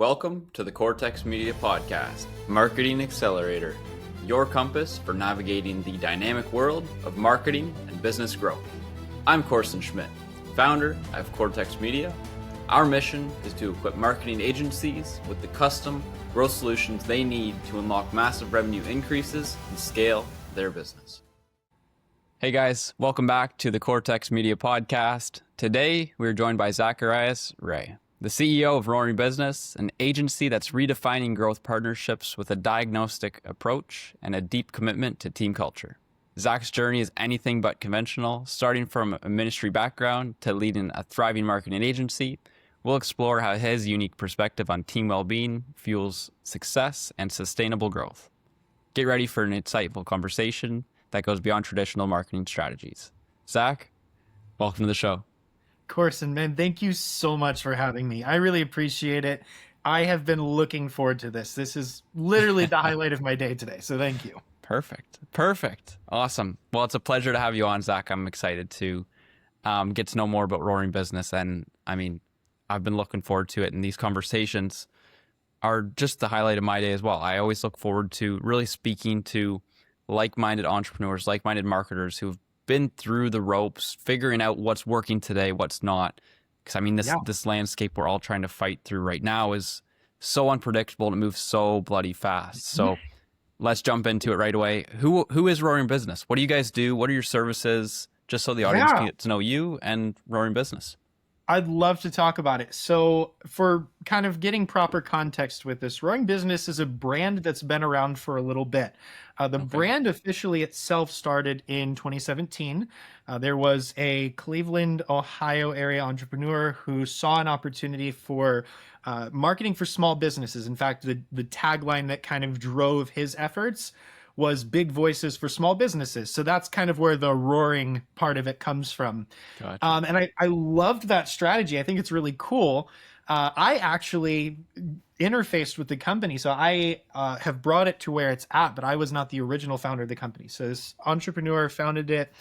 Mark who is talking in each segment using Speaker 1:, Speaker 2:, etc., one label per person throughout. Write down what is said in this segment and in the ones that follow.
Speaker 1: Welcome to the Kortex Media Podcast, Marketing Accelerator, your compass for navigating the dynamic world of marketing and business growth. I'm Korson Schmidt, founder of Kortex Media. Our mission is to equip marketing agencies with the custom growth solutions they need to unlock massive revenue increases and scale their business. Hey guys, welcome back to the Kortex Media Podcast. Today, we're joined by Zacharias Wray, the CEO of Roaring Business, an agency that's redefining growth partnerships with a diagnostic approach and a deep commitment to team culture. Zach's journey is anything but conventional, starting from a ministry background to leading a thriving marketing agency. We'll explore how his unique perspective on team well-being fuels success and sustainable growth. Get ready for an insightful conversation that goes beyond traditional marketing strategies. Zach, welcome to the show.
Speaker 2: Korson, man, thank you so much for having me. I really appreciate it. I have been looking forward to this. This is literally the highlight of my day today, so thank you.
Speaker 1: Perfect. Awesome. Well, it's a pleasure to have you on, Zach. I'm excited to get to know more about Roaring Business, and I've been looking forward to it, and these conversations are just the highlight of my day as well. I always look forward to really speaking to like-minded entrepreneurs, like-minded marketers who've been through the ropes, figuring out what's working today, what's not. Because this landscape we're all trying to fight through right now is so unpredictable and it moves so bloody fast. So let's jump into it right away. Who is Roaring Business? What do you guys do? What are your services? Just so the audience can get to know you and Roaring Business.
Speaker 2: I'd love to talk about it. So for kind of getting proper context with this, Roaring Business is a brand that's been around for a little bit. The brand officially itself started in 2017. There was a Cleveland, Ohio area entrepreneur who saw an opportunity for marketing for small businesses. In fact, the tagline that kind of drove his efforts was big voices for small businesses. So that's kind of where the roaring part of it comes from. Gotcha. And I loved that strategy. I think it's really cool. I actually interfaced with the company. So I have brought it to where it's at, but I was not the original founder of the company. So this entrepreneur founded it,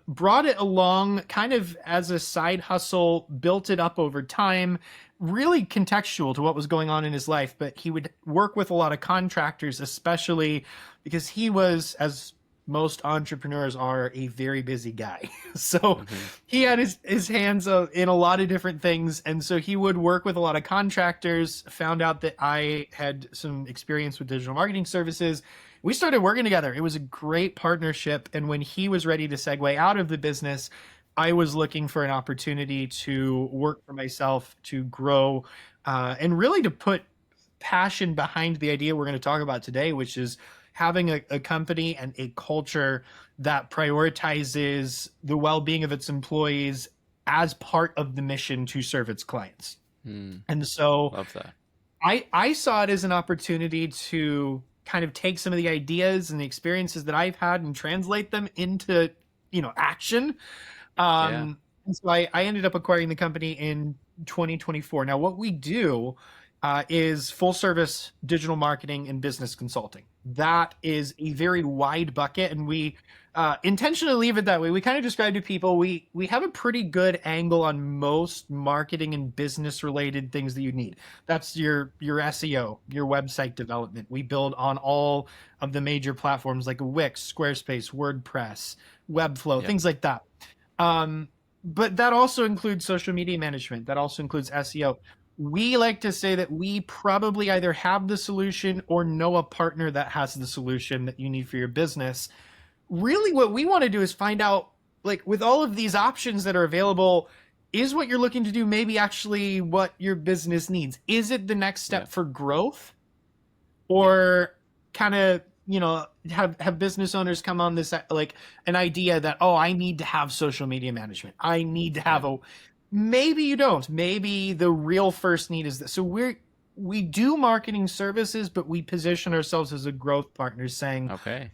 Speaker 2: brought it along kind of as a side hustle, built it up over time, really contextual to what was going on in his life. But he would work with a lot of contractors, especially because he was, as most entrepreneurs are, a very busy guy. So he had his hands in a lot of different things. And so he would work with a lot of contractors, found out that I had some experience with digital marketing services. We started working together. It was a great partnership. And when he was ready to segue out of the business, I was looking for an opportunity to work for myself, to grow, and really to put passion behind the idea we're going to talk about today, which is having a company and a culture that prioritizes the well-being of its employees as part of the mission to serve its clients. And so
Speaker 1: love that.
Speaker 2: I saw it as an opportunity to kind of take some of the ideas and the experiences that I've had and translate them into, action. And so I ended up acquiring the company in 2024. Now, what we do is full service digital marketing and business consulting. That is a very wide bucket, and we intentionally leave it that way. We kind of describe to people, we have a pretty good angle on most marketing and business related things that you need. That's your SEO, your website development. We build on all of the major platforms like Wix, Squarespace, WordPress, Webflow, things like that. But that also includes social media management. That also includes SEO. We like to say that we probably either have the solution or know a partner that has the solution that you need for your business. Really, what we want to do is find out, like, with all of these options that are available, is what you're looking to do maybe actually what your business needs? Is it the next step for growth? Or kind of, have business owners come on this, like, an idea that, I need to have social media management. I need to have maybe you don't. Maybe the real first need is this. So we do marketing services, but we position ourselves as a growth partner saying,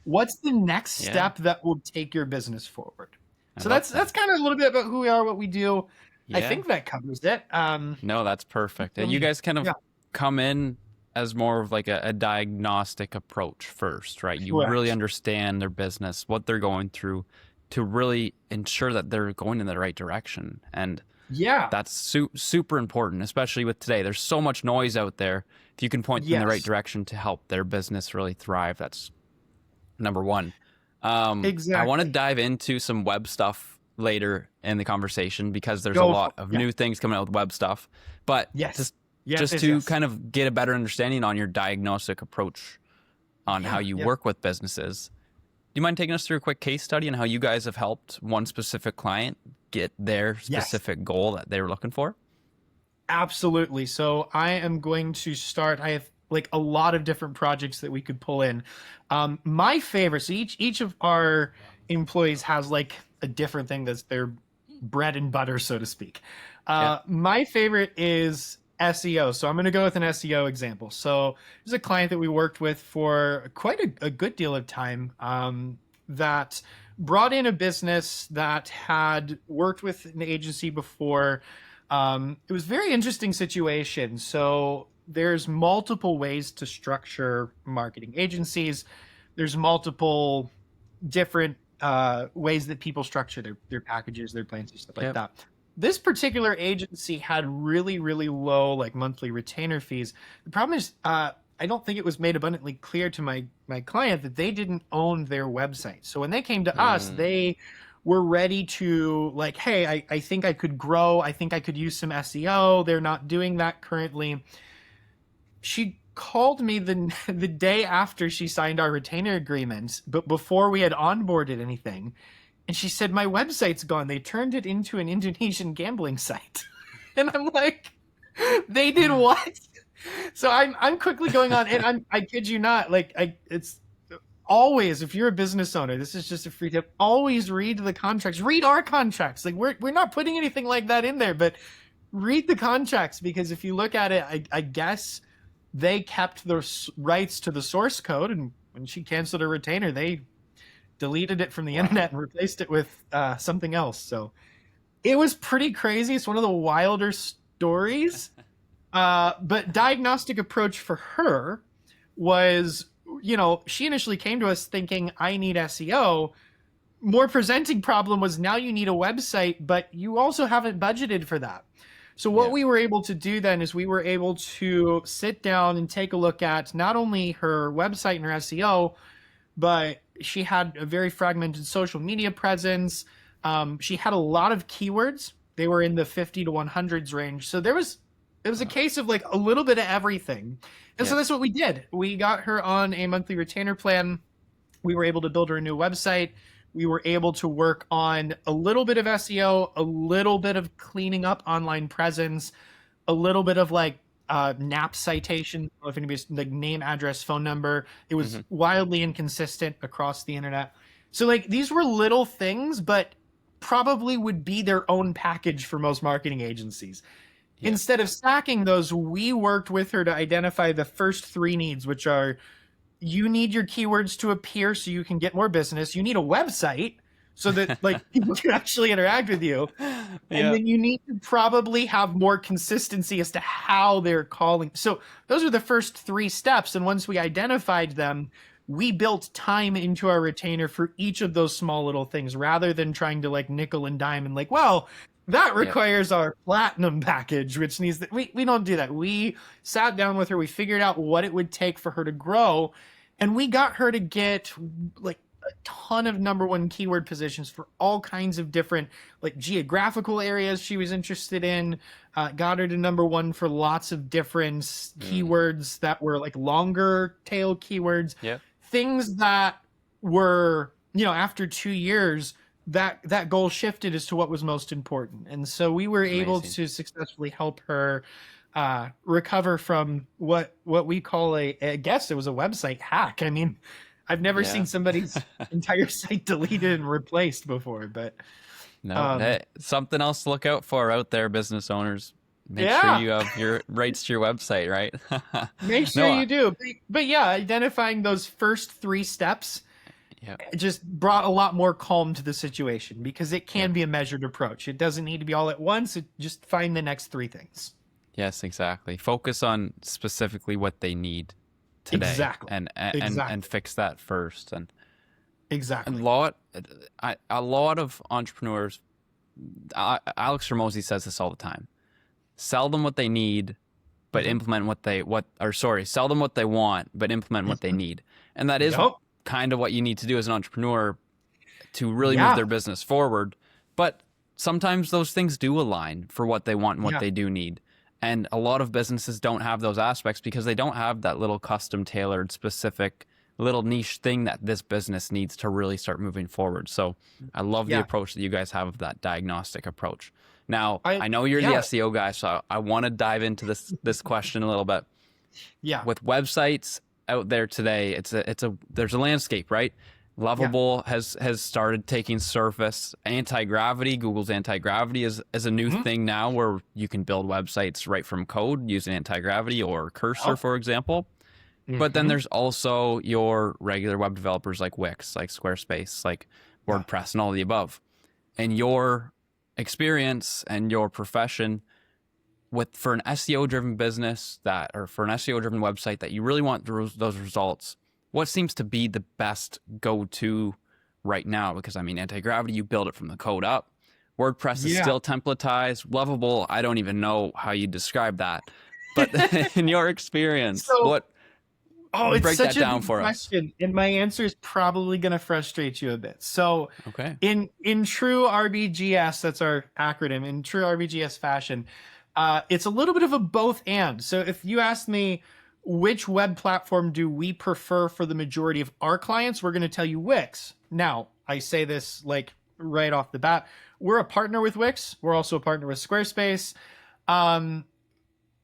Speaker 2: what's the next step that will take your business forward? So that's kind of a little bit about who we are, what we do. I think that covers it.
Speaker 1: No, that's perfect. And you guys kind of come in as more of like a diagnostic approach first, right? You really understand their business, what they're going through, to really ensure that they're going in the right direction. And
Speaker 2: Yeah.
Speaker 1: that's super important, especially with today. There's so much noise out there. If you can point them in the right direction to help their business really thrive, that's number one. I want to
Speaker 2: Exactly.
Speaker 1: dive into some web stuff later in the conversation because there's a
Speaker 2: Go
Speaker 1: lot
Speaker 2: for
Speaker 1: of
Speaker 2: yeah.
Speaker 1: new things coming out with web stuff. But
Speaker 2: Yes.
Speaker 1: just to kind of get a better understanding on your diagnostic approach on how you work with businesses, do you mind taking us through a quick case study on how you guys have helped one specific client get their specific goal that they were looking for?
Speaker 2: Absolutely. So I am going to start. I have like a lot of different projects that we could pull in. My favorite, so each of our employees has like a different thing that's their bread and butter, so to speak. My favorite is SEO. So I'm going to go with an SEO example. So there's a client that we worked with for quite a good deal of time that brought in a business that had worked with an agency before. It was a very interesting situation. So there's multiple ways to structure marketing agencies. There's multiple different ways that people structure their packages, their plans, and stuff like that. This particular agency had really, really low like monthly retainer fees. The problem is I don't think it was made abundantly clear to my client that they didn't own their website. So when they came to us, they were ready to like, hey, I think I could grow. I think I could use some SEO. They're not doing that currently. She called me the day after she signed our retainer agreement, but before we had onboarded anything. And she said, my website's gone. They turned it into an Indonesian gambling site. And I'm like, they did what? So I'm quickly going on, and I kid you not, like it's always, if you're a business owner, this is just a free tip, always read the contracts. Read our contracts. Like we're not putting anything like that in there, but read the contracts, because if you look at it, I guess they kept the rights to the source code, and when she canceled her retainer, they deleted it from the internet and replaced it with something else. So it was pretty crazy. It's one of the wilder stories. But diagnostic approach for her was, she initially came to us thinking, I need SEO. More presenting problem was, now you need a website, but you also haven't budgeted for that. So what we were able to do then is we were able to sit down and take a look at not only her website and her SEO, but she had a very fragmented social media presence. She had a lot of keywords. They were in the 50 to 100s range. So it was a case of like a little bit of everything. And so that's what we did. We got her on a monthly retainer plan. We were able to build her a new website. We were able to work on a little bit of SEO, a little bit of cleaning up online presence, a little bit of like NAP citation, if anybody's like name, address, phone number. It was wildly inconsistent across the internet. So like these were little things, but probably would be their own package for most marketing agencies. Yeah. Instead of stacking those, we worked with her to identify the first three needs, which are, you need your keywords to appear so you can get more business. You need a website so that like people can actually interact with you. And then you need to probably have more consistency as to how they're calling. So those are the first three steps. And once we identified them, we built time into our retainer for each of those small little things, rather than trying to like nickel and dime and like, well, that requires our platinum package, which needs that. We don't do that. We sat down with her. We figured out what it would take for her to grow. And we got her to get like a ton of number one keyword positions for all kinds of different like geographical areas she was interested in. Got her to number one for lots of different keywords that were like longer tail keywords. Things that were, after 2 years, that goal shifted as to what was most important. And so we were able to successfully help her recover from what we call I guess it was a website hack. I mean, I've never seen somebody's entire site deleted and replaced before, but
Speaker 1: hey, something else to look out for out there, business owners. Make sure you have your rights to your website, right?
Speaker 2: Make sure you do. But identifying those first three steps it just brought a lot more calm to the situation, because it can be a measured approach. It doesn't need to be all at once. Just find the next three things.
Speaker 1: Yes, exactly. Focus on specifically what they need today, and fix that first. And
Speaker 2: a lot
Speaker 1: of entrepreneurs Alex Hormozy says this all the time. Sell them what they need, but implement sell them what they want, but implement what they need. And that is kind of what you need to do as an entrepreneur to really move their business forward. But sometimes those things do align for what they want and what they do need. And a lot of businesses don't have those aspects because they don't have that little custom tailored specific little niche thing that this business needs to really start moving forward. So I love the approach that you guys have of that diagnostic approach. Now, I know you're the SEO guy, so I want to dive into this question a little bit.
Speaker 2: Yeah.
Speaker 1: With websites out there today, there's a landscape, right? Lovable has started taking surface. Anti-gravity, Google's anti-gravity is a new thing now where you can build websites right from code using anti-gravity or Cursor, for example. But then there's also your regular web developers like Wix, like Squarespace, like WordPress, and all the above. And your experience and your profession for an SEO-driven business for an SEO-driven website that you really want those results, what seems to be the best go-to right now? Because I mean, anti-gravity, you build it from the code up. WordPress is still templatized. Lovable, I don't even know how you describe that. But in your experience,
Speaker 2: it's
Speaker 1: break
Speaker 2: such
Speaker 1: that down
Speaker 2: a
Speaker 1: for
Speaker 2: question, and my answer is probably going to frustrate you a bit. So, in true RBGS, that's our acronym, in true RBGS fashion, it's a little bit of a both and. So, if you ask me which web platform do we prefer for the majority of our clients, we're going to tell you Wix. Now, I say this like right off the bat. We're a partner with Wix. We're also a partner with Squarespace.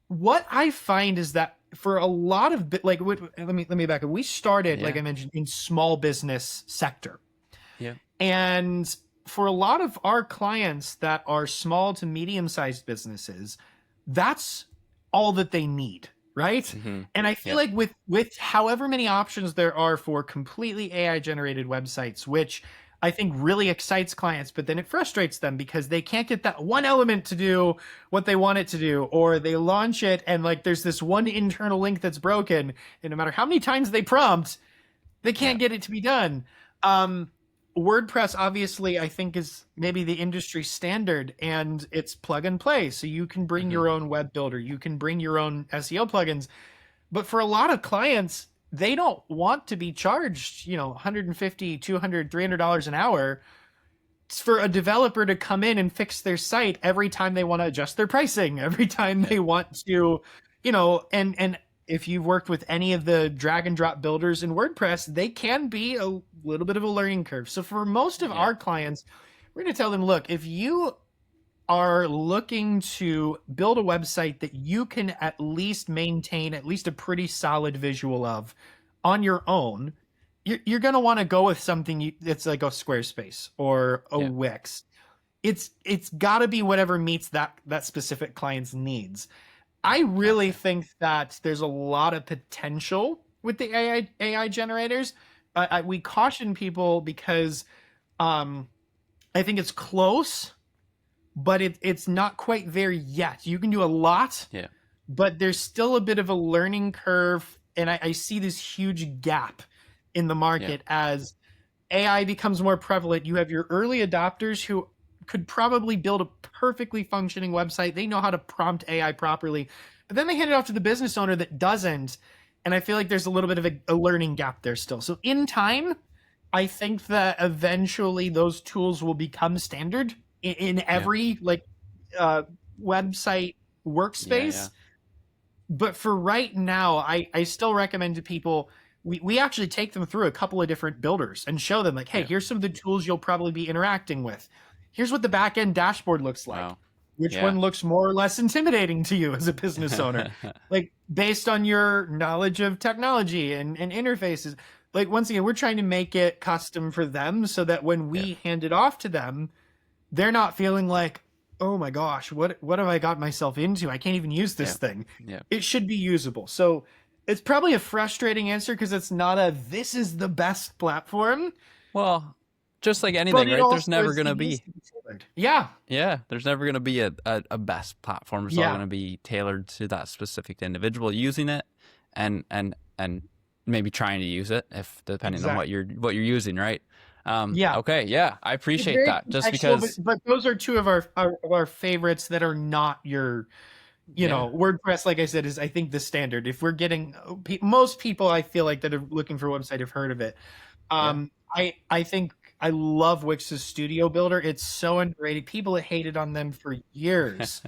Speaker 2: What I find is that for a lot of let me back up. We started, like I mentioned, in small business sector. Yeah. And for a lot of our clients that are small to medium-sized businesses, that's all that they need, right? And I feel like with however many options there are for completely AI-generated websites, which I think really excites clients, but then it frustrates them because they can't get that one element to do what they want it to do, or they launch it and like there's this one internal link that's broken, and no matter how many times they prompt, they can't get it to be done. WordPress, obviously, I think is maybe the industry standard, and it's plug and play. So you can bring your own web builder, you can bring your own SEO plugins. But for a lot of clients, they don't want to be charged, $150, $200, $300 an hour for a developer to come in and fix their site every time they want to adjust their pricing, every time they want to, and if you've worked with any of the drag and drop builders in WordPress, they can be a little bit of a learning curve. So for most of our clients, we're going to tell them, look, if you are looking to build a website that you can at least maintain at least a pretty solid visual of on your own, you're going to want to go with something that's like a Squarespace or a Wix. It's got to be whatever meets that specific client's needs. I really think that there's a lot of potential with the AI generators. We caution people because I think it's close, but it's not quite there yet. You can do a lot, but there's still a bit of a learning curve. And I see this huge gap in the market as AI becomes more prevalent. You have your early adopters who could probably build a perfectly functioning website. They know how to prompt AI properly, but then they hand it off to the business owner that doesn't. And I feel like there's a little bit of a learning gap there still. So in time, I think that eventually those tools will become standard in every website workspace. But for right now, I still recommend to people, we actually take them through a couple of different builders and show them like, hey, here's some of the tools you'll probably be interacting with. Here's what the back end dashboard looks like. Wow. Which one looks more or less intimidating to you as a business owner? Like based on your knowledge of technology and interfaces. Like once again, we're trying to make it custom for them so that when we hand it off to them, they're not feeling like, oh my gosh, what have I got myself into? I can't even use this thing. It should be usable. So it's probably a frustrating answer because it's not this is the best platform.
Speaker 1: Well, just like anything, right? There's never going to be. There's never going to be a best platform. It's all going to be tailored to that specific individual using it and maybe trying to use it depending on what you're using, right?
Speaker 2: Yeah.
Speaker 1: Okay. Yeah. I
Speaker 2: It's
Speaker 1: appreciate
Speaker 2: very
Speaker 1: that just
Speaker 2: contextual,
Speaker 1: because,
Speaker 2: but those are two of our favorites that are not your,
Speaker 1: yeah.
Speaker 2: WordPress, like I said, is I think the standard. If we're getting most people, I feel like that are looking for a website have heard of it.
Speaker 1: Yeah.
Speaker 2: I think I love Wix's Studio Builder. It's so underrated. People have hated on them for years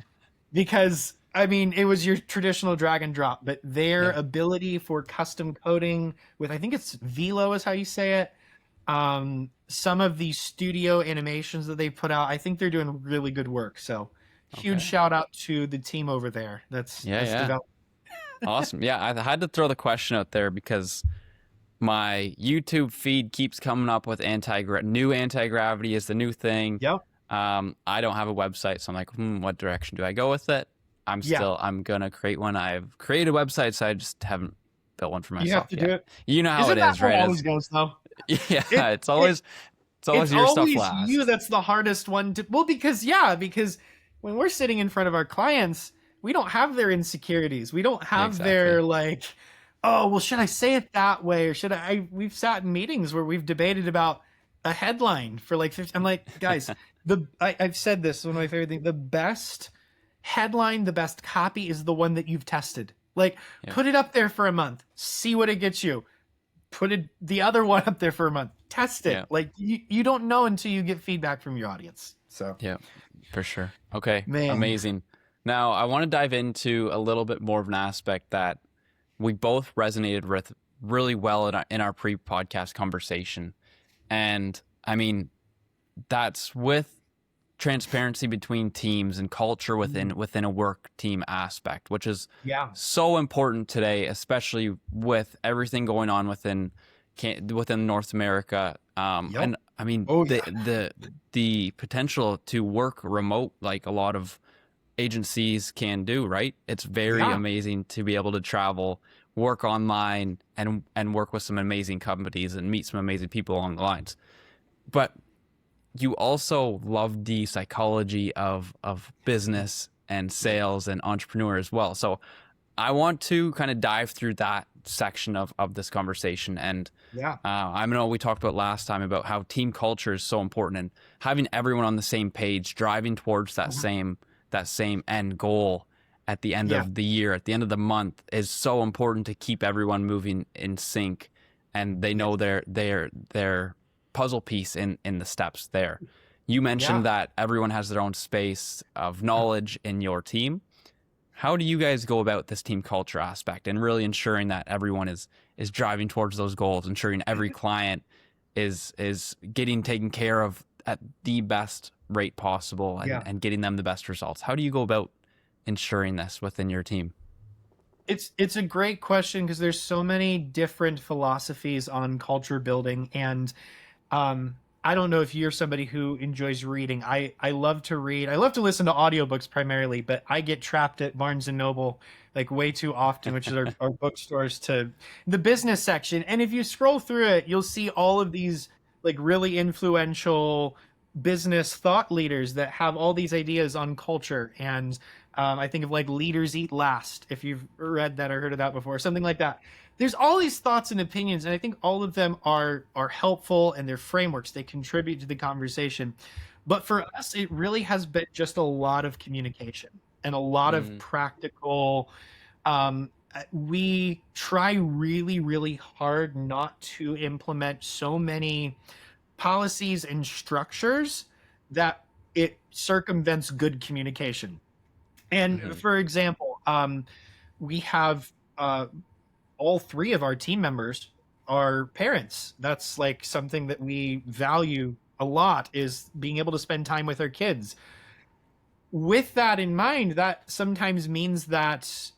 Speaker 2: because I mean it was your traditional drag and drop, but their
Speaker 1: Yeah.
Speaker 2: ability for custom coding with, I think it's Velo is how you say it. Some of the studio animations that they put out, I think they're doing really good work. So huge
Speaker 1: Okay.
Speaker 2: shout out to the team over there that's
Speaker 1: Yeah. Yeah.
Speaker 2: developed.
Speaker 1: Awesome. Yeah. I had to throw the question out there because my YouTube feed keeps coming up with new anti-gravity is the new thing.
Speaker 2: Yep.
Speaker 1: I don't have a website, so I'm like, what direction do I go with it?
Speaker 2: Yeah.
Speaker 1: I'm gonna create one. I've created websites, so I just haven't built one for
Speaker 2: You have
Speaker 1: myself
Speaker 2: to
Speaker 1: yet.
Speaker 2: do it.
Speaker 1: You know how
Speaker 2: Isn't
Speaker 1: it
Speaker 2: that
Speaker 1: is,
Speaker 2: how it
Speaker 1: right?
Speaker 2: always goes though?
Speaker 1: Yeah,
Speaker 2: It,
Speaker 1: it's always
Speaker 2: it's
Speaker 1: your stuff
Speaker 2: always
Speaker 1: last.
Speaker 2: you that's the hardest one to, well, because when we're sitting in front of our clients, we don't have their insecurities. We don't have their like, oh, well, should I say it that way? Or should we've sat in meetings where we've debated about a headline for like 50. I'm like, guys, I've said this, one of my favorite things, the best headline, the best copy is the one that you've tested. Like, put it up there for a month, see what it gets you. The other one up there for a month, test it.
Speaker 1: Yeah.
Speaker 2: Like you don't know until you get feedback from your audience. So
Speaker 1: yeah, for sure. Okay,
Speaker 2: Man.
Speaker 1: Amazing. Now I want to dive into a little bit more of an aspect that we both resonated with really well in our pre-podcast conversation, and I mean that's with transparency between teams and culture within a work team aspect, which is so important today, especially with everything going on within North America. And I mean the potential to work remote, like a lot of agencies can do, right? It's very amazing to be able to travel, work online, and work with some amazing companies and meet some amazing people along the lines. But you also love the psychology of business and sales and entrepreneur as well. So I want to kind of dive through that section of this conversation. And I know we talked about last time about how team culture is so important and having everyone on the same page, driving towards that same end goal at the end of the year, at the end of the month, is so important to keep everyone moving in sync, and they know their puzzle piece in the steps there. You mentioned that everyone has their own space of knowledge in your team. How do you guys go about this team culture aspect and really ensuring that everyone is driving towards those goals, ensuring every client is getting taken care of at the best rate possible and getting them the best results? How do you go about ensuring this within your team?
Speaker 2: It's a great question because there's so many different philosophies on culture building, and I don't know if you're somebody who enjoys reading. I love to read. I love to listen to audiobooks primarily, but I get trapped at Barnes and Noble like way too often, which is our bookstores, to the business section. And if you scroll through it, you'll see all of these like really influential business thought leaders that have all these ideas on culture. And I think of like Leaders Eat Last, if you've read that or heard of that before, something like that. There's all these thoughts and opinions, and I think all of them are helpful, and they're frameworks. They contribute to the conversation. But for us, it really has been just a lot of communication and a lot of practical. We try really, really hard not to implement so many policies and structures that it circumvents good communication. And for example, we have all three of our team members are parents. That's like something that we value a lot, is being able to spend time with our kids. With that in mind, that sometimes means that,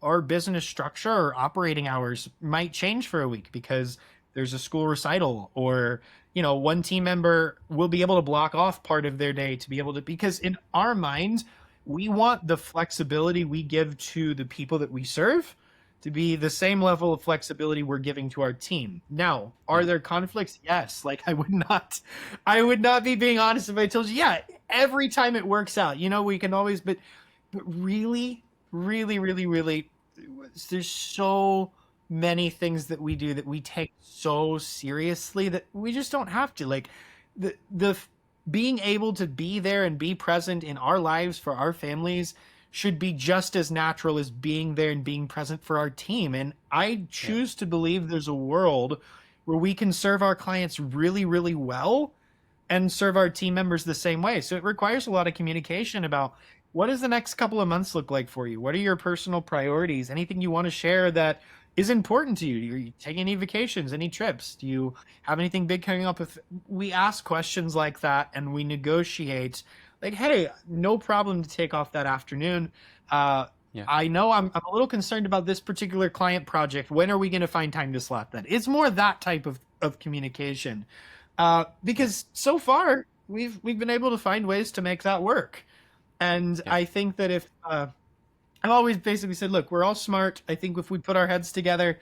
Speaker 2: our business structure or operating hours might change for a week because there's a school recital, or, one team member will be able to block off part of their day to be able to, because in our mind, we want the flexibility we give to the people that we serve to be the same level of flexibility we're giving to our team. Now, are there conflicts? Yes. Like I would not be being honest if I told you, every time it works out, we can always, but really, really, really, really, there's so many things that we do that we take so seriously that we just don't have to. Like the being able to be there and be present in our lives for our families should be just as natural as being there and being present for our team. And I choose to believe there's a world where we can serve our clients really, really well and serve our team members the same way. So it requires a lot of communication about what does the next couple of months look like for you? What are your personal priorities? Anything you want to share that is important to you? Are you taking any vacations, any trips? Do you have anything big coming up? If we ask questions like that and we negotiate, like, hey, no problem to take off that afternoon. I know I'm a little concerned about this particular client project. When are we going to find time to slot that? It's more that type of communication. Because so far we've been able to find ways to make that work. And I think that if I've always basically said, look, we're all smart. I think if we put our heads together,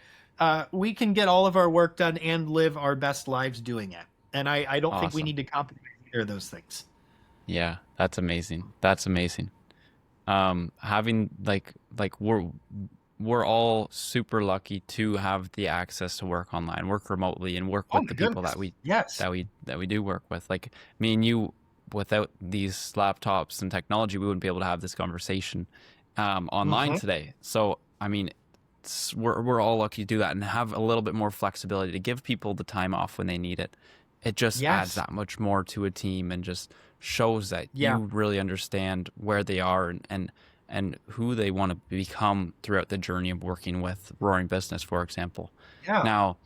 Speaker 2: we can get all of our work done and live our best lives doing it. And I don't think we need to compromise either of those things.
Speaker 1: Yeah, that's amazing. That's amazing. Having like we're all super lucky to have the access to work online, work remotely, and work with the people that we do work with. Like me and you, without these laptops and technology, we wouldn't be able to have this conversation online today. So I mean, we're all lucky to do that and have a little bit more flexibility to give people the time off when they need it. It just adds that much more to a team and just shows that you really understand where they are and who they want to become throughout the journey of working with Roaring Business, for example. Now,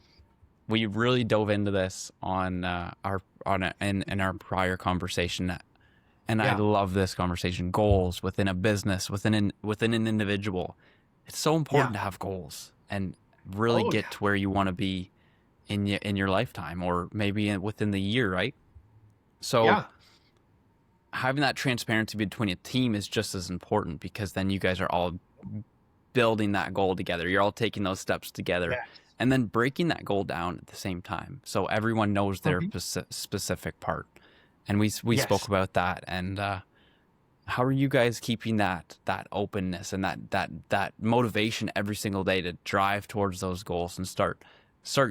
Speaker 1: we really dove into this in our prior conversation, and I love this conversation. Goals within a business, within an individual. It's so important to have goals and really get to where you want to be in your lifetime, or maybe within the year, right? So having that transparency between a team is just as important, because then you guys are all building that goal together. You're all taking those steps together and then breaking that goal down at the same time, so everyone knows their specific part. And we spoke about that. And how are you guys keeping that openness and that motivation every single day to drive towards those goals and start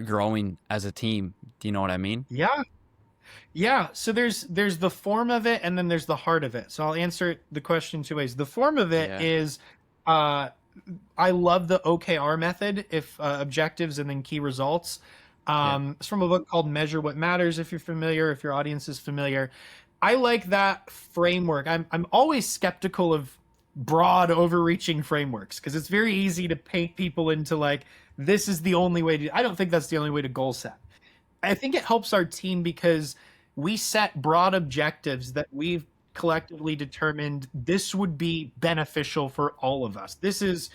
Speaker 1: growing as a team? Do you know what I mean?
Speaker 2: Yeah. So there's the form of it, and then there's the heart of it. So I'll answer the question two ways. The form of it is, I love the OKR method, if objectives and then key results. It's from a book called Measure What Matters, if you're familiar, if your audience is familiar. I like that framework. I'm always skeptical of broad, overreaching frameworks, because it's very easy to paint people into like, this is the only way to. I don't think that's the only way to goal set. I think it helps our team because we set broad objectives that we've collectively determined this would be beneficial for all of us. This is,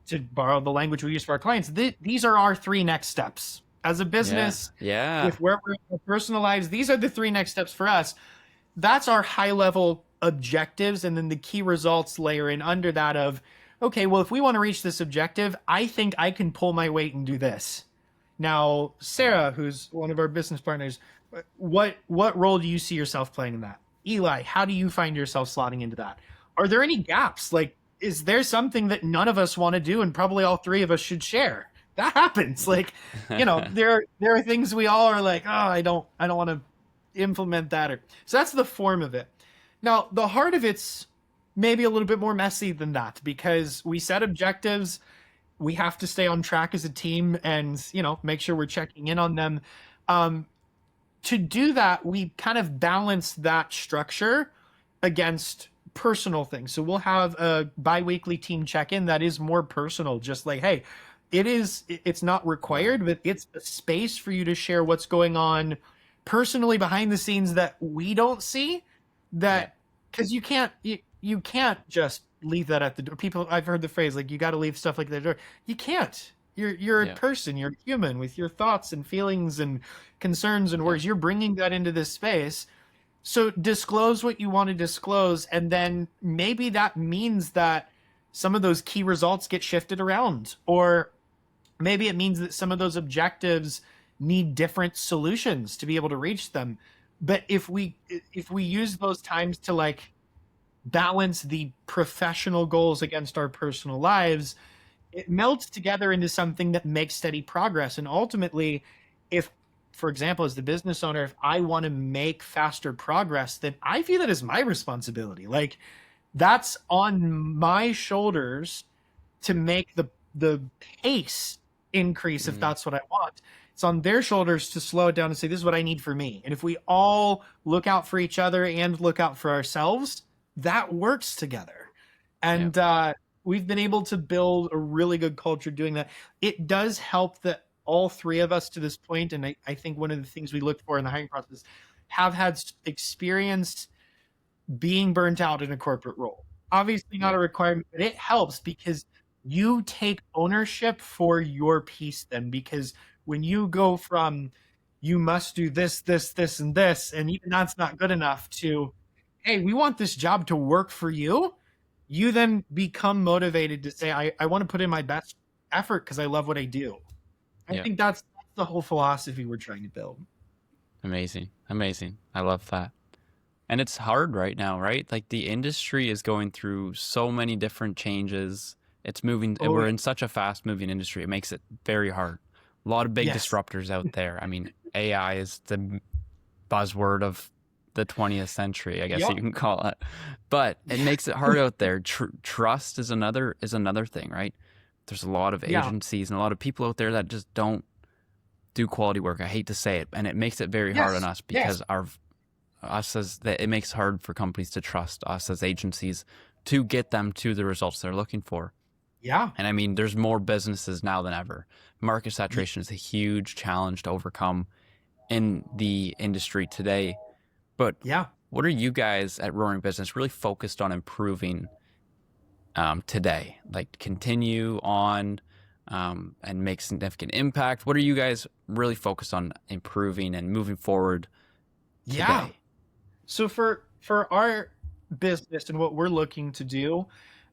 Speaker 2: to borrow the language we use for our clients, these are our 3 next steps. As a business, with where we're in our personal lives, these are the 3 next steps for us. That's our high level objectives. And then the key results layer in under that of, okay, well, if we want to reach this objective, I think I can pull my weight and do this. Now, Sarah, who's one of our business partners, what role do you see yourself playing in that? Eli, how do you find yourself slotting into that? Are there any gaps? Like, is there something that none of us want to do and probably all 3 of us should share? That happens. Like, there are things we all are like, oh, I don't want to implement that. So that's the form of it. Now, the heart of it's maybe a little bit more messy than that, because we set objectives. We have to stay on track as a team and, make sure we're checking in on them. To do that, we kind of balance that structure against personal things. So we'll have a bi-weekly team check-in that is more personal, just like, hey, it's not required, but it's a space for you to share what's going on personally behind the scenes that we don't see, because you can't just leave that at the door. People, I've heard the phrase, like, you got to leave stuff like that at the door. You can't. You're a person, you're human with your thoughts and feelings and concerns and worries. You're bringing that into this space. So disclose what you want to disclose. And then maybe that means that some of those key results get shifted around, or maybe it means that some of those objectives need different solutions to be able to reach them. But if we use those times to like balance the professional goals against our personal lives, it melts together into something that makes steady progress. And ultimately, if, for example, as the business owner, if I want to make faster progress, then I view that as my responsibility. Like, that's on my shoulders to make the pace increase if that's what I want. It's on their shoulders to slow it down and say, this is what I need for me. And if we all look out for each other and look out for ourselves, that works together. And we've been able to build a really good culture doing that. It does help that all three of us to this point, and I think one of the things we look for in the hiring process, have had experience being burnt out in a corporate role. Obviously not a requirement, but it helps because you take ownership for your piece then, because when you go from you must do this, this, this, and this, and even that's not good enough, to, hey, we want this job to work for you, you then become motivated to say, I want to put in my best effort because I love what I do. I think that's the whole philosophy we're trying to build.
Speaker 1: Amazing. I love that. And it's hard right now, right? Like, the industry is going through so many different changes. It's moving. We're in such a fast moving industry. It makes it very hard. A lot of big disruptors out there. I mean, AI is the buzzword of the 20th century, I guess you can call it. But it makes it hard out there. Trust is another thing, right? There's a lot of agencies and a lot of people out there that just don't do quality work. I hate to say it, and it makes it very hard on us because it makes it hard for companies to trust us as agencies to get them to the results they're looking for.
Speaker 2: Yeah.
Speaker 1: And I mean, there's more businesses now than ever. Market saturation is a huge challenge to overcome in the industry today. But what are you guys at Roaring Business really focused on improving today? Like, continue on and make significant impact? What are you guys really focused on improving and moving forward today?
Speaker 2: Yeah. So for our business and what we're looking to do,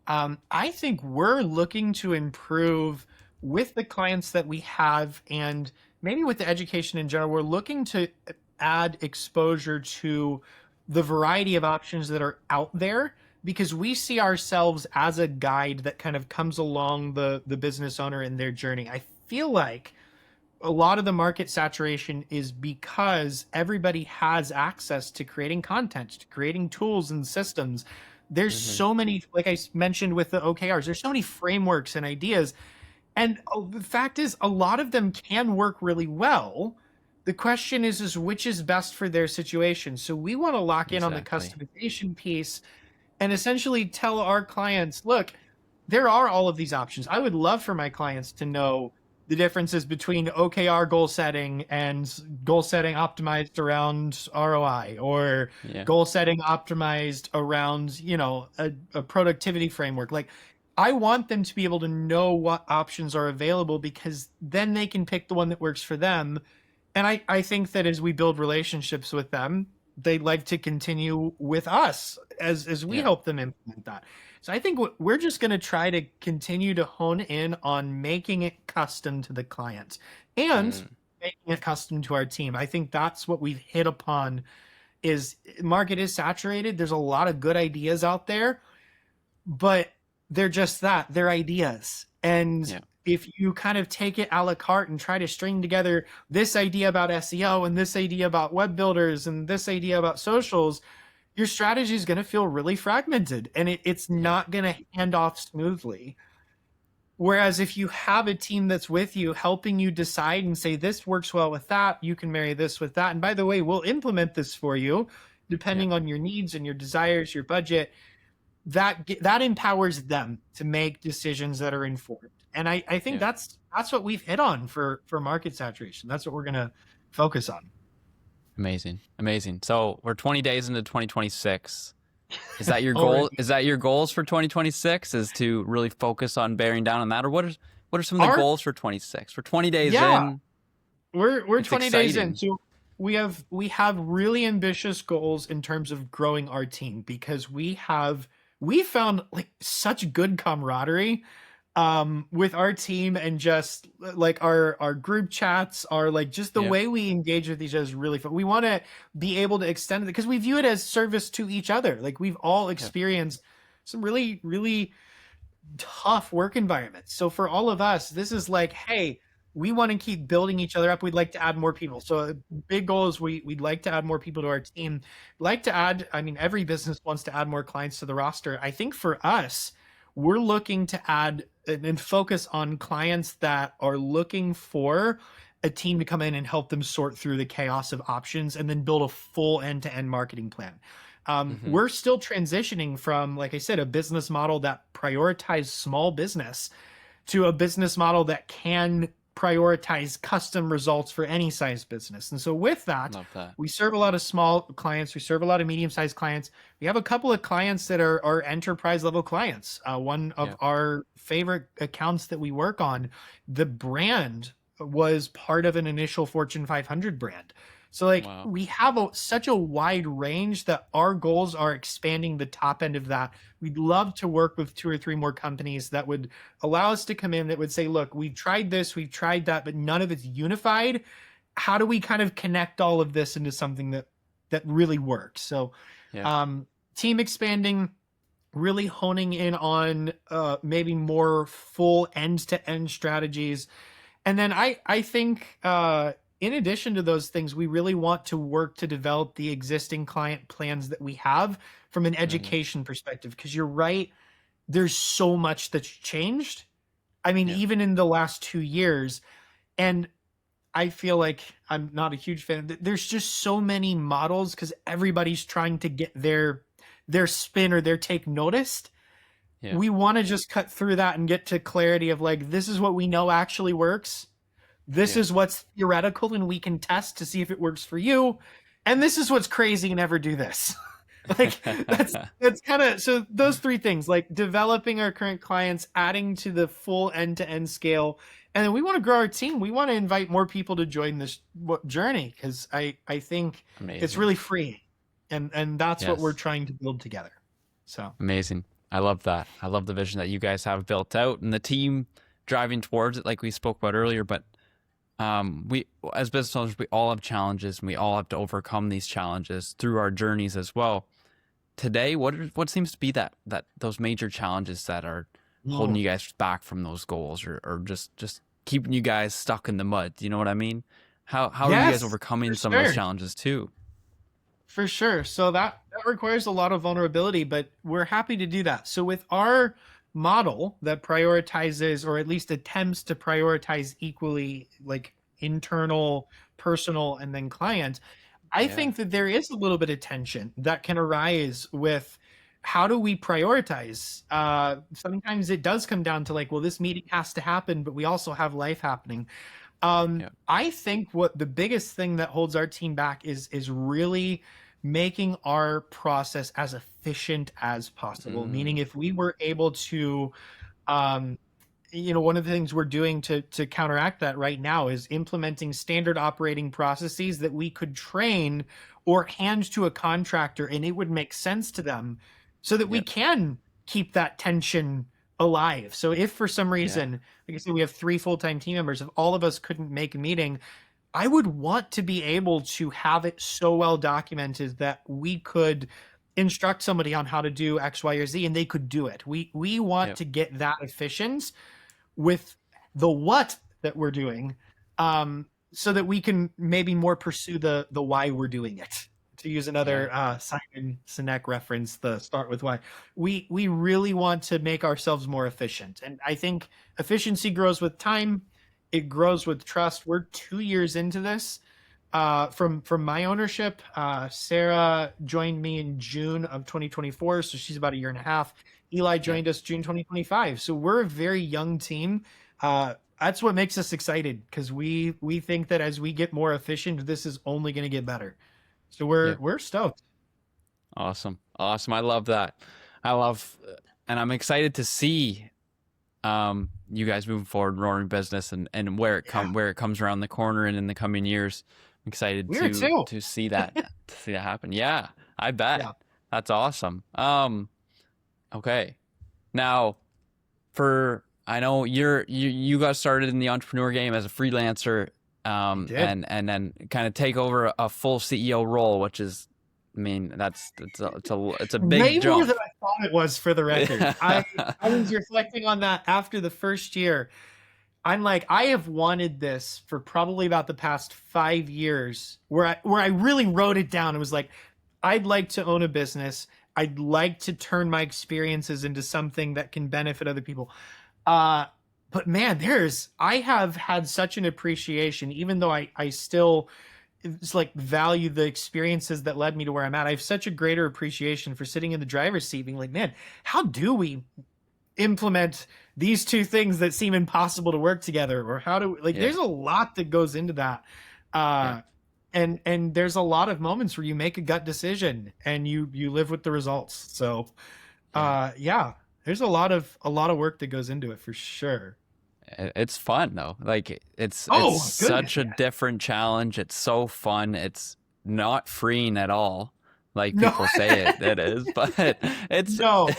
Speaker 2: I think we're looking to improve with the clients that we have, and maybe with the education in general. We're looking to add exposure to the variety of options that are out there, because we see ourselves as a guide that kind of comes along the business owner in their journey. I feel like a lot of the market saturation is because everybody has access to creating content, to creating tools and systems. There's so many, like I mentioned with the OKRs, there's so many frameworks and ideas. And the fact is, a lot of them can work really well. The question is which is best for their situation. So we want to lock in on the customization piece and essentially tell our clients, look, there are all of these options. I would love for my clients to know the differences between OKR goal setting and goal setting optimized around ROI, or goal setting optimized around, a productivity framework. Like, I want them to be able to know what options are available, because then they can pick the one that works for them. And I think that as we build relationships with them, they'd like to continue with us as we help them implement that. So I think we're just going to try to continue to hone in on making it custom to the client and making it custom to our team. I think that's what we've hit upon. Is market is saturated. There's a lot of good ideas out there, but they're just that. They're ideas. And if you kind of take it a la carte and try to string together this idea about SEO and this idea about web builders and this idea about socials, your strategy is going to feel really fragmented, and it's not going to hand off smoothly. Whereas if you have a team that's with you, helping you decide and say, this works well with that, you can marry this with that. And by the way, we'll implement this for you, depending on your needs and your desires, your budget. That empowers them to make decisions that are informed. And I think that's what we've hit on for market saturation. That's what we're going to focus on.
Speaker 1: Amazing. So we're 20 days into 2026. Is that your goal? Is that your goals for 2026? Is to really focus on bearing down on that, or what are some of the goals for 26? We're 20 days in.
Speaker 2: We're 20 days in. So we have really ambitious goals in terms of growing our team, because we found like such good camaraderie with our team, and just like our group chats are like, just the way we engage with each other is really fun. We want to be able to extend it because we view it as service to each other. Like, we've all experienced some really, really tough work environments. So for all of us, this is like, hey, we want to keep building each other up. We'd like to add more people. So a big goal is we'd like to add more people to our team. Like to add, I mean, every business wants to add more clients to the roster. I think for us, we're looking to add and focus on clients that are looking for a team to come in and help them sort through the chaos of options and then build a full end-to-end marketing plan. We're still transitioning from, like I said, a business model that prioritized small business to a business model that can prioritize custom results for any size business. And so with that, we serve a lot of small clients. We serve a lot of medium-sized clients. We have a couple of clients that are enterprise level clients. One of our favorite accounts that we work on, the brand was part of an initial Fortune 500 brand. So like we have such a wide range that our goals are expanding the top end of that. We'd love to work with 2 or 3 more companies that would allow us to come in that would say, look, we've tried this, we've tried that, but none of it's unified. How do we kind of connect all of this into something that really works? So team expanding, really honing in on maybe more full end-to-end strategies. And then I think in addition to those things, we really want to work to develop the existing client plans that we have from an education perspective, because you're right, there's so much that's changed. I mean, even in the last 2 years, and I feel like I'm not a huge fan. There's just so many models because everybody's trying to get their spin or their take noticed. We want to just cut through that and get to clarity of like, this is what we know actually works. This is what's theoretical and we can test to see if it works for you. And this is what's crazy and never do this. Like that's kind of, so those 3 things, like developing our current clients, adding to the full end-to-end scale. And then we want to grow our team. We want to invite more people to join this journey because I think it's really free. And that's what we're trying to build together. So
Speaker 1: amazing. I love that. I love the vision that you guys have built out and the team driving towards it, like we spoke about earlier. But we, as business owners, we all have challenges and we all have to overcome these challenges through our journeys as well. Today, what seems to be that those major challenges that are holding you guys back from those goals or just keeping you guys stuck in the mud? Do you know what I mean? How are you guys overcoming some of those challenges too?
Speaker 2: For sure. So that requires a lot of vulnerability, but we're happy to do that. So with our model that prioritizes, or at least attempts to prioritize equally, like internal, personal, and then client, I think that there is a little bit of tension that can arise with how do we prioritize? Sometimes it does come down to like, well, this meeting has to happen, but we also have life happening. I think what the biggest thing that holds our team back is really making our process as efficient as possible. Meaning if we were able to, one of the things we're doing to counteract that right now is implementing standard operating processes that we could train or hand to a contractor and it would make sense to them so that we can keep that tension alive. So if for some reason, like I said, we have 3 full-time team members, if all of us couldn't make a meeting, I would want to be able to have it so well documented that we could instruct somebody on how to do X, Y, or Z, and they could do it. We want to get that efficient with the what that we're doing, so that we can maybe more pursue the why we're doing it. To use another Simon Sinek reference, the start with why. We really want to make ourselves more efficient. And I think efficiency grows with time. It grows with trust. We're 2 years into this. From my ownership, Sarah joined me in June of 2024, so she's about 1.5 years. Eli joined us June 2025. So we're a very young team. That's what makes us excited because we think that as we get more efficient, this is only going to get better. So we're stoked.
Speaker 1: Awesome. I love that. And I'm excited to see you guys moving forward, roaring business and where it comes around the corner and in the coming years. I'm excited to see that happen. Yeah, I bet. Yeah. That's awesome. Okay. Now I know you got started in the entrepreneur game as a freelancer. And then kind of take over a full CEO role, which is, I mean, it's a big
Speaker 2: way
Speaker 1: jump.
Speaker 2: More than I thought it was, for the record. I was reflecting on that after the first year. I'm like, I have wanted this for probably about the past 5 years, where I really wrote it down. It was like, I'd like to own a business. I'd like to turn my experiences into something that can benefit other people. But man, I have had such an appreciation, even though I still it's like value the experiences that led me to where I'm at. I have such a greater appreciation for sitting in the driver's seat, being like, man, how do we implement these two things that seem impossible to work together? Or how do there's a lot that goes into that. And there's a lot of moments where you make a gut decision and you live with the results. So there's a lot of work that goes into it, for sure.
Speaker 3: It's fun though. Like it's such a different challenge. It's so fun. It's not freeing at all, like people say it is, but it's
Speaker 2: no.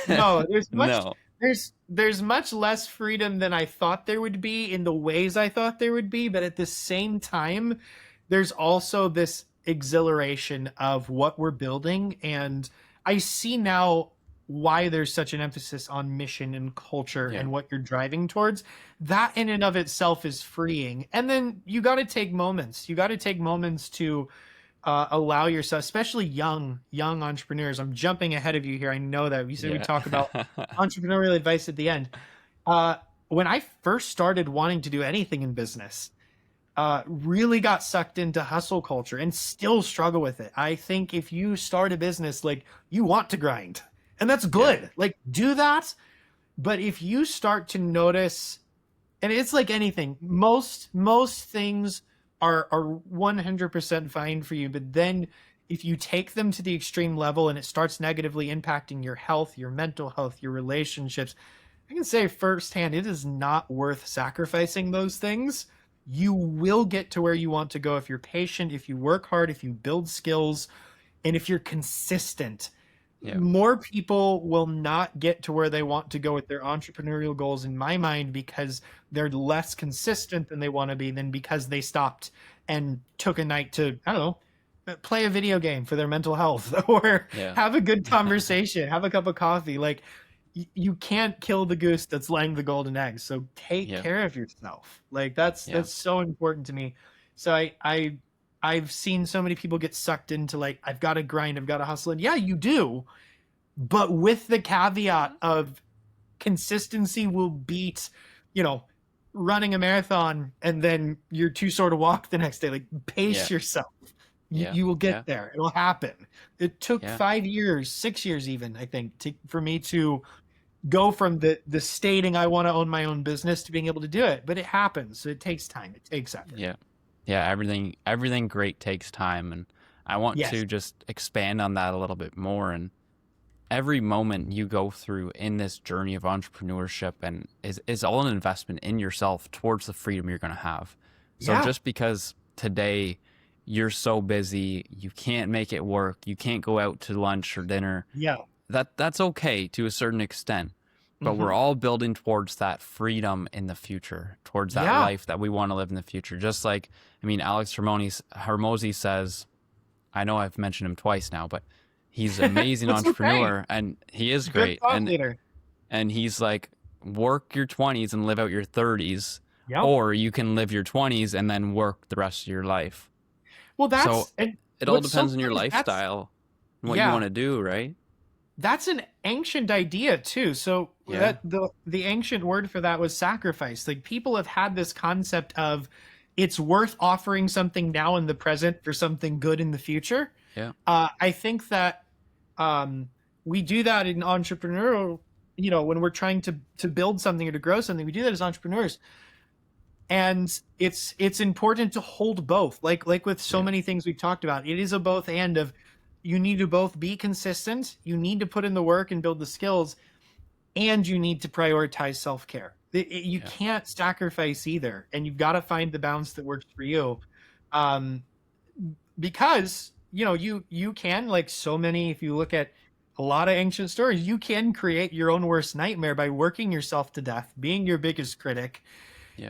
Speaker 2: There's much less freedom than I thought there would be in the ways I thought there would be, but at the same time, there's also this exhilaration of what we're building, and I see now why there's such an emphasis on mission and culture and what you're driving towards. That in and of itself is freeing. And then you got to take moments. You got to take moments to allow yourself, especially young entrepreneurs. I'm jumping ahead of you here. I know that we said we talk about entrepreneurial advice at the end. When I first started wanting to do anything in business, really got sucked into hustle culture and still struggle with it. I think if you start a business, like, you want to grind. And that's good. Like, do that. But if you start to notice, and it's like anything, most things are 100% fine for you. But then if you take them to the extreme level and it starts negatively impacting your health, your mental health, your relationships, I can say firsthand, it is not worth sacrificing those things. You will get to where you want to go if you're patient, if you work hard, if you build skills, and if you're consistent. More people will not get to where they want to go with their entrepreneurial goals, in my mind, because they're less consistent than they want to be, than because they stopped and took a night to, I don't know, play a video game for their mental health, or have a good conversation, have a cup of coffee. Like, you can't kill the goose that's laying the golden eggs. So take care of yourself. Like, that's so important to me. So I've seen so many people get sucked into, like, I've got to grind, I've got to hustle. And yeah, you do, but with the caveat of consistency will beat, running a marathon and then you're too sore to walk the next day. Like, pace yourself. You will get there. It'll happen. It took 5 years, 6 years even, I think, for me to go from the stating I want to own my own business to being able to do it. But it happens. So it takes time. It takes effort.
Speaker 3: Yeah, everything great takes time, and I want to just expand on that a little bit more. And every moment you go through in this journey of entrepreneurship and is all an investment in yourself towards the freedom you're going to have. So just because today you're so busy, you can't make it work, you can't go out to lunch or dinner, that's okay to a certain extent. But we're all building towards that freedom in the future, towards that life that we want to live in the future. Just like, Alex Hormozi says, I know I've mentioned him twice now, but he's an amazing entrepreneur and he is great. And he's like, work your 20s and live out your 30s, or you can live your 20s and then work the rest of your life.
Speaker 2: Well,
Speaker 3: it all depends on your lifestyle and what you want to do, right?
Speaker 2: That's an ancient idea too. So that the ancient word for that was sacrifice. Like, people have had this concept of it's worth offering something now in the present for something good in the future. I think that we do that in entrepreneurial, when we're trying to build something or to grow something, we do that as entrepreneurs. And it's important to hold both. Like with so many things we've talked about, it is a both and of, you need to both be consistent, you need to put in the work and build the skills, and you need to prioritize self-care. You can't sacrifice either, and you've got to find the balance that works for you. Because, you can, like so many, if you look at a lot of ancient stories, you can create your own worst nightmare by working yourself to death, being your biggest critic.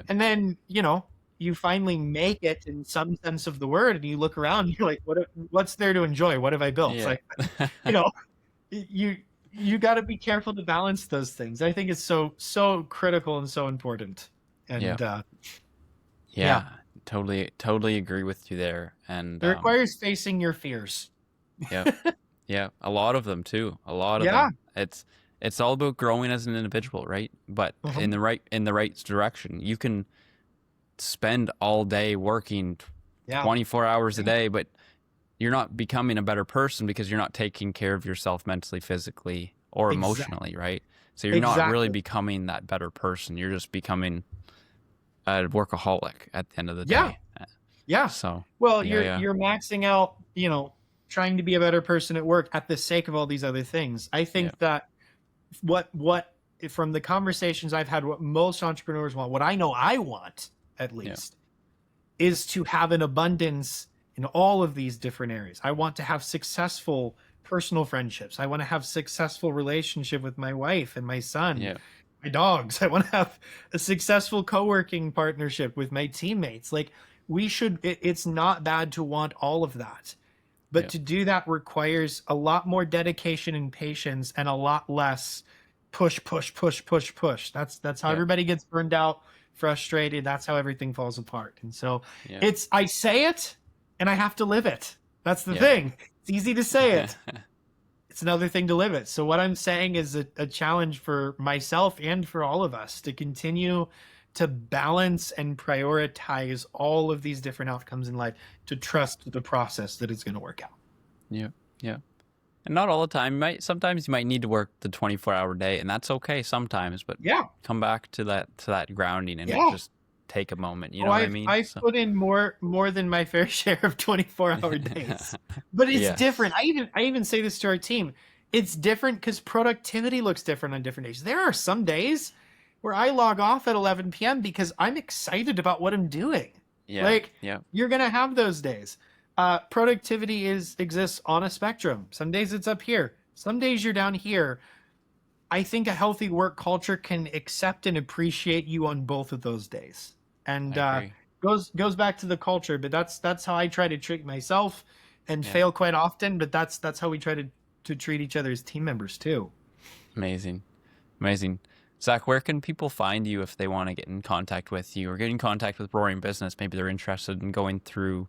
Speaker 2: And then, you finally make it in some sense of the word, and you look around and you're like, what's there to enjoy? What have I built? Like, you got to be careful to balance those things. I think it's so critical and so important. And
Speaker 3: yeah, totally agree with you there. And
Speaker 2: it requires facing your fears.
Speaker 3: Yeah, a lot of them too. A lot of them. It's all about growing as an individual, right? But in the right direction. You can spend all day working 24 hours a day, but you're not becoming a better person because you're not taking care of yourself mentally, physically, or emotionally, right? So you're not really becoming that better person. You're just becoming a workaholic at the end of the day.
Speaker 2: Yeah.
Speaker 3: So
Speaker 2: you're maxing out, trying to be a better person at work at the sake of all these other things. I think that what from the conversations I've had, what most entrepreneurs want, what I know I want at least, is to have an abundance in all of these different areas. I want to have successful personal friendships. I want to have successful relationship with my wife and my son, my dogs. I want to have a successful co-working partnership with my teammates. Like it's not bad to want all of that. But to do that requires a lot more dedication and patience and a lot less push. That's how everybody gets burned out, frustrated. That's how everything falls apart. And so I say it and I have to live it. That's the thing. It's easy to say it. It's another thing to live it. So what I'm saying is a challenge for myself and for all of us to continue to balance and prioritize all of these different outcomes in life, to trust the process that it's going to work out.
Speaker 3: Yeah. And not all the time. Sometimes you might need to work the 24-hour day, and that's okay sometimes, but come back to that grounding and just take a moment. You know what I mean?
Speaker 2: I've put in more than my fair share of 24-hour days. But it's different. I even say this to our team. It's different because productivity looks different on different days. There are some days where I log off at 11 p.m. because I'm excited about what I'm doing. You're going to have those days. Productivity exists on a spectrum. Some days it's up here. Some days you're down here. I think a healthy work culture can accept and appreciate you on both of those days. And goes back to the culture, but that's how I try to treat myself and fail quite often, but that's how we try to treat each other as team members too. Amazing.
Speaker 3: Zach, where can people find you if they want to get in contact with you or get in contact with Roaring Business? Maybe they're interested in going through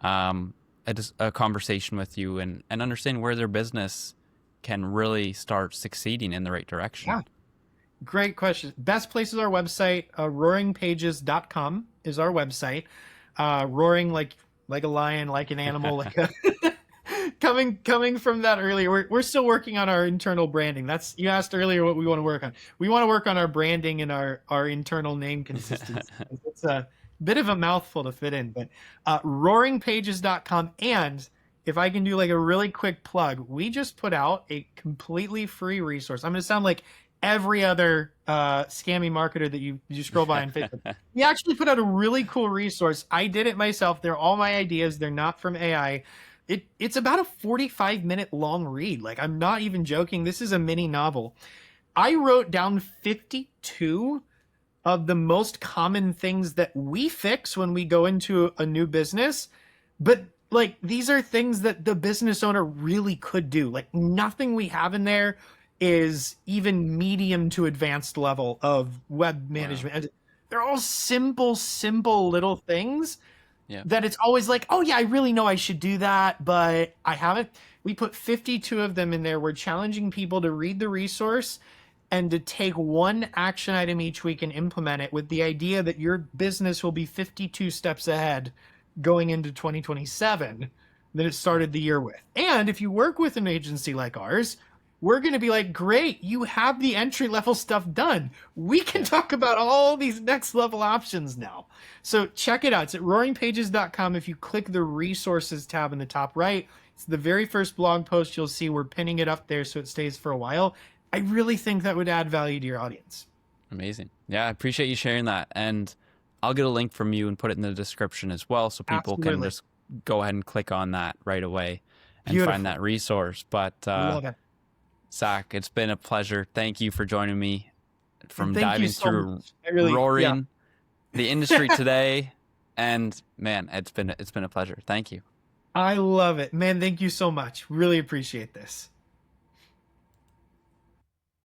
Speaker 3: a conversation with you and understand where their business can really start succeeding in the right direction.
Speaker 2: Yeah. Great question. Best place is our website. Roaringpages.com is our website. Roaring like a lion, like an animal, like a coming from that earlier. We're still working on our internal branding. You asked earlier what we want to work on. We want to work on our branding and our internal name consistency. It's a bit of a mouthful to fit in, but roaringpages.com. And if I can do like a really quick plug, we just put out a completely free resource. I'm going to sound like every other scammy marketer that you scroll by on Facebook. We actually put out a really cool resource. I did it myself. They're all my ideas. They're not from AI. It's about a 45-minute long read. Like, I'm not even joking. This is a mini novel. I wrote down 52 of the most common things that we fix when we go into a new business. But like, these are things that the business owner really could do. Like, nothing we have in there is even medium to advanced level of web management. Wow. They're all simple little things that it's always like, oh yeah, I really know I should do that, but I haven't. We put 52 of them in there. We're challenging people to read the resource and to take one action item each week and implement it, with the idea that your business will be 52 steps ahead going into 2027 than it started the year with. And if you work with an agency like ours, we're going to be like, great, you have the entry level stuff done. We can talk about all these next level options now. So check it out. It's at roaringpages.com. If you click the resources tab in the top right, it's the very first blog post you'll see. We're pinning it up there so it stays for a while. I really think that would add value to your audience.
Speaker 3: Amazing. Yeah, I appreciate you sharing that. And I'll get a link from you and put it in the description as well, so people can just go ahead and click on that right away and find that resource. But Zach, it's been a pleasure. Thank you for joining me diving through Roaring, the industry today. And man, it's been a pleasure. Thank you.
Speaker 2: I love it, man. Thank you so much. Really appreciate this.